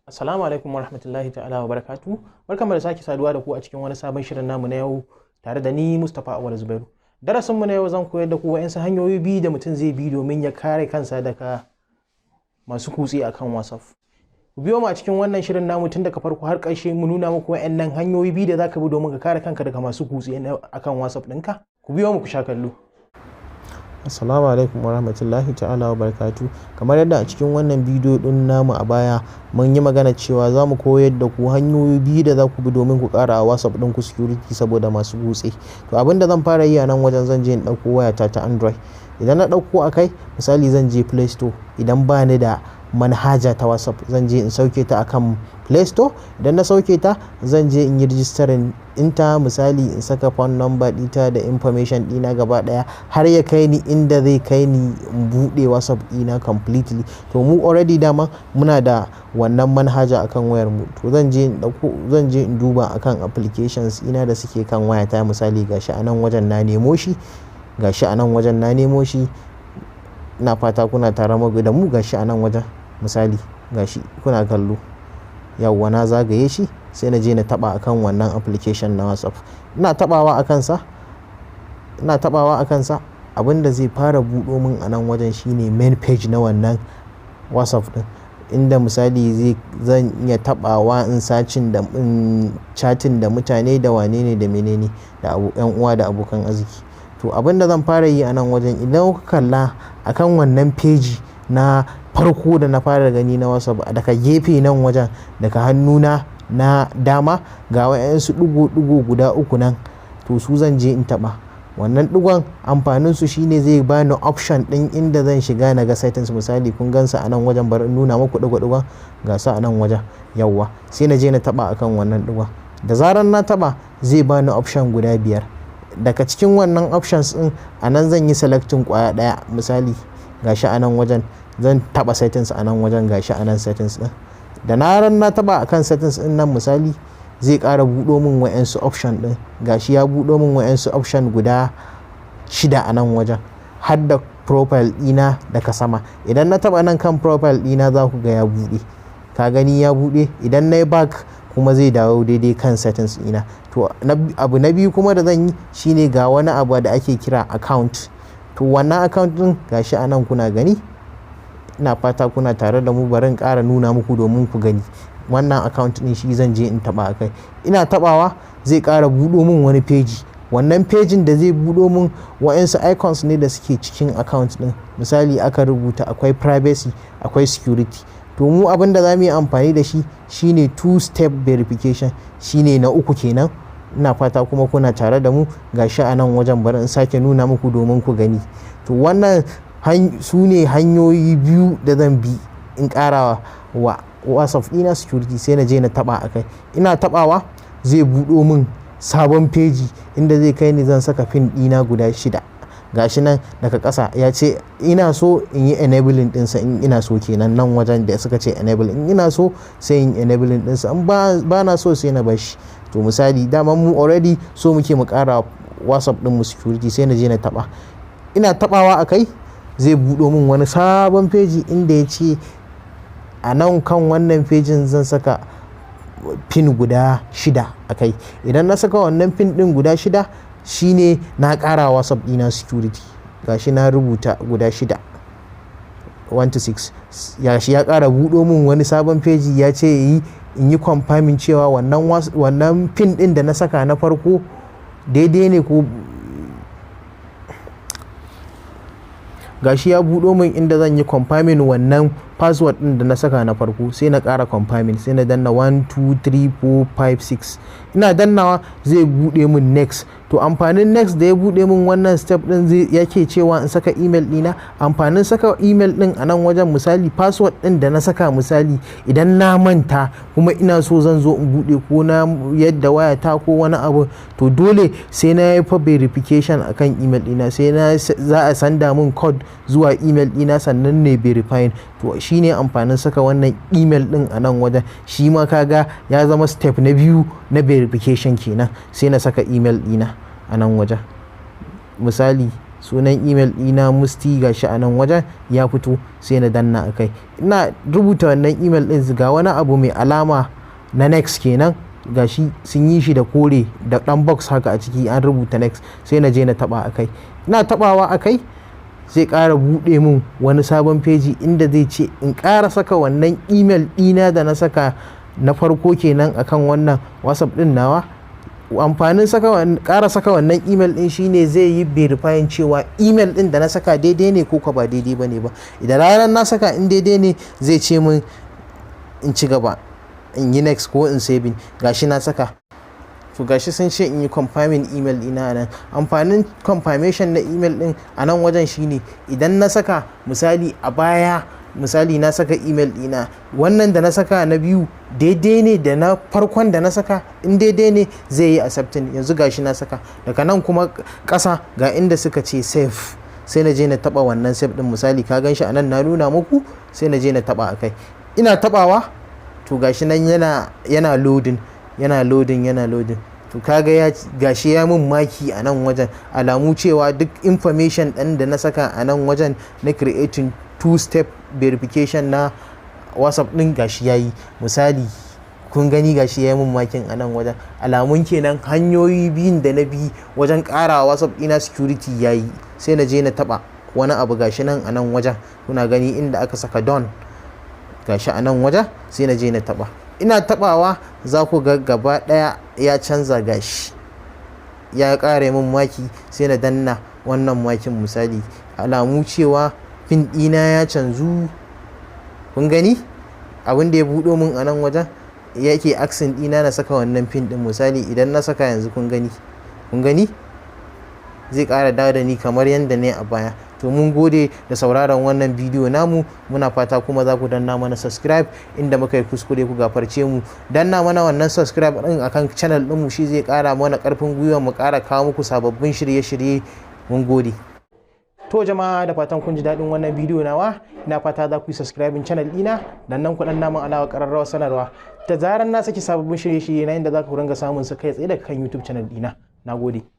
Assalamu alaikum warahmatullahi ta'ala wa barakatu. Barkanmu da sake saduwa da ku a cikin wani sabon shirin namu na yau tare da ni Mustapha Awal Zubairu. Darasin mu na yau zan koyar da ku wa'ansu hanyoyi biyu da mutum zai bi domin ya kare kansa daga masu kutse akan WhatsApp. Ku biyo mu a cikin wannan shirin namu tun daga farko har ƙarshe mu nuna muku wa'annan hanyoyi biyu da zaka bi domin ka kare kanka daga masu kutse akan WhatsApp ɗinka. Ku biyo mu ku sha kallo. Assalamu alaikum warahmatullahi ta'ala wa barakatu. Kamar yadda a cikin wannan bidiyo din namu a baya mun yi magana cewa za mu koyar da ku hanyoyi biyu da za ku bi domin ku ƙara a WhatsApp ɗinku security saboda masu kutse. To abin da zan fara yi a nan wajen zan je in ɗauko wayata ta Android. Idan na ɗauko a kai misali zan je Play Store, idan ba ni da manhaja ta WhatsApp zan je in sauke ta akan Play Store. Idan na sauke ta zan je in yi rijistarin inta, misali in saka phone number ɗita da information ɗina gaba ɗaya har ya kai ni inda zai kai ni in buɗe WhatsApp ɗina completely. To mu already dama muna da wannan manhaja akan wayar mu. To zan je in duba akan applications ina da suke kan wayata, misali gashi a nan wajen na nemo shi, ina fata kuna tare da mu. Gashi a nan wajen misali gashi kuna kallo, yawwa na zagaye shi sai na je na taba akan wannan application na WhatsApp. ina tabawa akan sa abinda zai fara buɗo min a nan wajen shine main page na wannan WhatsApp din, inda misali zan iya tabawa in chatting da mutane da wane ne da menene da yan uwa da abokan arziki. To abinda zan fara yi a nan wajen, idan kuka kalla akan wannan page na farko da na fara gani na WhatsApp, daga gefe nan wajen daga hannuna na dama ga wayansu ɗigo guda uku nan, to su zan je in taba. Wannan ɗigon amfanin su shine zai bani option ɗin inda zan shiga na ga settings. Misali kun gansa a nan wajen, bari in nuna muku ɗigon ga su a nan wajen, yawwa sai na je na taba akan wannan ɗigon. Da zarar na taba zai bani option guda 5. Daga cikin wannan options din a nan zan yi selecting kwaya ɗaya, misali gashi a nan wajen zan taba settings a nan wajen, gashi a nan settings din. Da na taba akan settings din nan misali zai ƙara buɗo min wa'ansu option din, gashi ya buɗo min wa'ansu option guda 6 a nan wajen har da profile ɗina daga sama. Idan na taba nan kan profile ɗina za ku ga ya buɗe, ka gani ya buɗe. Idan na yi back kuma zai dawo daidai kan settings ɗina. To abu na biyu kuma da zan yi shine ga wani abu da ake kira account. To wannan account din gashi a nan kuna gani, ina fata kuna tare da mu. Bari in ƙara nuna muku domin ku gani. Wannan account din shi zan je in taba akai. Ina tabawa zai ƙara buɗo min wani page. Wannan pejin da zai buɗo min wa'ansu icons ne da suke cikin account din. Misali aka rubuta akwai privacy, akwai security. To mu abin da za mu yi amfani da shi shine 2-step verification, shine na uku kenan. Ina fata kuma kuna tare da mu. Gashi a nan wajen bari in sake nuna muku domin ku gani. To wannan su ne hanyoyi biyu da zan bi in ƙara wa WhatsApp ɗina security. Sai na je na taba akai. Ina tabawa zai buɗo min sabon peji inda zai kai ni zan saka pin ɗina guda 6. Gashi nan daga ƙasa ya ce ina so in yi enabling ɗinsa, in ina so kenan nan wajen da suka ce enable, in ina so sai in enabling ɗinsa, in ba na so sai na bar shi. To misali dama mu already so muke mu ƙara WhatsApp ɗin mu security, sai na je na taba. Ina tabawa akai zai buɗo min wani sabon peji inda ya ce a nan kan wannan pejin zan saka pin guda 6 akai. Idan na saka wannan pin ɗin guda 6 shine na ƙara WhatsApp ɗina security. Gashi na rubuta guda 6 1 to 6. Gashi ya ƙara buɗo min wani sabon peji ya ce in yi confirming cewa wannan pin ɗin da na saka na farko daidai ne ko. Gashi ya buɗo min inda zan yi confirming wannan password ɗin da na saka na farko. Sai na ƙara confirming, sai na danna 1 2 3 4 5 6. Ina dannawa zai buɗe min next. To amfanin next da ya buɗe min wannan step ɗin yake cewa in saka email ɗina. Amfanin saka email ɗin a nan wajen, misali password ɗin da na saka, misali idan na manta kuma ina so zan zo in buɗe ko na yadda wayata ko wani abu, to dole sai na yi verification akan email ɗina. Sai za a sanda min code zuwa email ɗina sannan ne verifying. To shine amfanin saka wannan email ɗin a nan wajen. Shi ma kaga ya zama step na biyu na verification kenan. Sai na saka email ɗina a nan wajen, misali sunan email ɗina musti gashi a nan wajen ya fito, sai na danna akai. Ina rubuta wannan email ɗin ga wani abu mai alama na next kenan, gashi sun yi shi da kore da ɗan box haka a ciki an rubuta next, sai na je na taba akai. Ina tabawa akai zai ƙara buɗe mun wani sabon feji inda zai ce in ƙara saka wannan email ɗina da na saka na farko kenan akan wannan WhatsApp ɗin nawa. Amfanin ƙara saka wannan email ɗin shine zai yi verifying cewa email ɗin da na saka daidai ne ko ba daidai bane ba. Idan ranar na saka in daidai ne zai ce min in ci gaba, in yi next ko in saving. Gashi na saka, to gashi sun ce in yi confirming email ɗina nan. Amfanin confirmation na email ɗin a nan wajen shine idan na saka misali a baya, misali na saka email ɗina, wannan da na saka na biyu daidai ne da na farkon da na saka, in daidai ne zai yi accepting. Yanzu gashi na saka, daga nan kuma ƙasa ga inda suka ce save, sai na je na taba wannan save ɗin. Misali ka gan shi a nan na nuna muku, sai na je na taba akai. Ina tabawa to gashi nan yana loading. To kaga gashi ya mun maki a nan wajen, alamu cewa duk information ɗin da na saka a nan wajen na creating two-step verification na WhatsApp ɗin gashi yayi. Misali kun gani gashi ya mun makin a nan wajen, alamun kenan hanyoyi biyun da na bi wajen ƙara WhatsApp ɗina security yayi. Sai na je na taba wani abu gashi nan a nan wajen, kuna gani inda aka saka don gashi a nan wajen, sai na je na taba. Ina tabawa za ku ga gaba ɗaya ya canza, gashi ya ƙara min maki. Sai na danna wannan makin, misali alamu cewa pin ɗina ya canzu. Kun gani abin da ya buɗo min a nan wajen yake accent ɗina na saka wannan pin ɗin. Misali idan na saka yanzu kun gani zai ƙara dawo da ni kamar yadda ne a baya. To mun gode da sauraron wannan bidiyo namu, muna fata kuma za ku danna mana subscribe, inda muka yi kuskure ku gafarce mu. Danna mana wannan subscribe ɗin akan channel ɗinmu, shi zai ƙara mana ƙarfin gwiwa mu ƙara kawo muku sababbin shirye-shirye. Mun gode. To jama'a, da fatan kun ji daɗin wannan bidiyo nawa, ina fata za ku yi subscribing channel ɗina, dan nan ku danna min alawa ƙararrawar sanarwa da zarar na saki sababbin shirye-shirye na, inda za ku ringa samun su kai tsaye daga kan YouTube channel ɗina. Nagode.